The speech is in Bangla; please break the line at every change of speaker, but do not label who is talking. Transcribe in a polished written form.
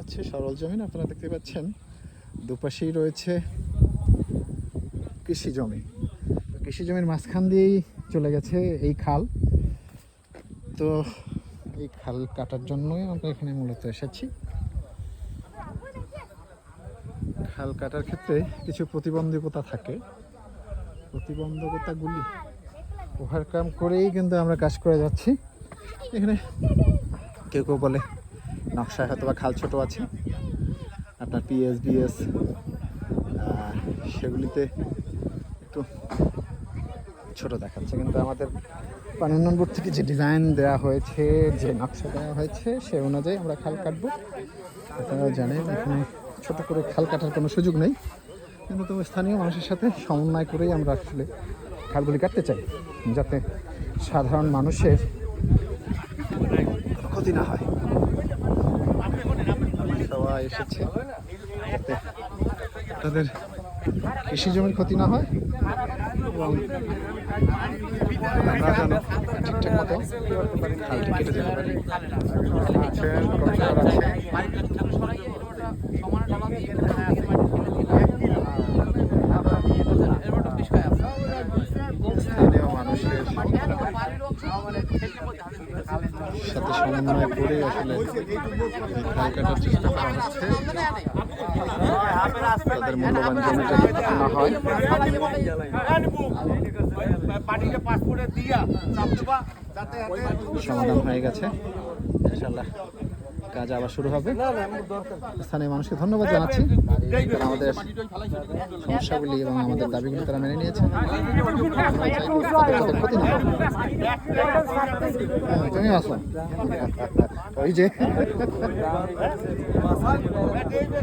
আছে সরল জমিন। আপনারা দেখতে পাচ্ছেন দুপাশেই রয়েছে কৃষি জমি। কৃষি জমির মাঝখান দিয়েই চলে গেছে এই খাল। তো এই খাল কাটার জন্যই আমরা এখানে মূলত এসেছি। খাল কাটার ক্ষেত্রে কিছু প্রতিবন্ধকতা থাকে, প্রতিবন্ধকতাগুলি ওভারকাম করেই কিন্তু আমরা কাজ করে যাচ্ছি। এখানে কেউ কেউ বলে নকশায় হয়তো বা খাল ছোট আছে, আপনার পিএসবিএস সেগুলিতে একটু ছোট দেখাচ্ছে, কিন্তু আমাদের পানি উন্নয়ন বোর্ড থেকে যে ডিজাইন দেওয়া হয়েছে, যে নকশা দেওয়া হয়েছে, সে অনুযায়ী আমরা খাল কাটবো। আপনারা জানেন এখানে ছোট করে খাল কাটার কোনো সুযোগ নেই, কিন্তু তবু স্থানীয় মানুষের সাথে সমন্বয় করেই আমরা আসলে খালগুলি কাটতে চাই, যাতে সাধারণ মানুষের ক্ষতি না হয়। সবাই এসেছে যাতে তাদের কৃষি জমির ক্ষতি না হয় এবং আমরা যেন ঠিকঠাক মতো খালটি কেটে যেতে পারি। স্থানীয় মানুষের সাথে সমন্বয় করে আসলে খাল কাটার চেষ্টা করা হচ্ছে, তাদের মূল্যবান জমিটা না হয়। সমাধান হয়ে গেছে, ইনশাআল্লাহ কাজ আবার শুরু হবে। স্থানীয় মানুষকে ধন্যবাদ জানাচ্ছি, তারা আমাদের সমস্যাগুলি এবং আমাদের দাবিগুলি তারা মেনে নিয়েছে। ক্ষতি না, তুমি আসো ওই যে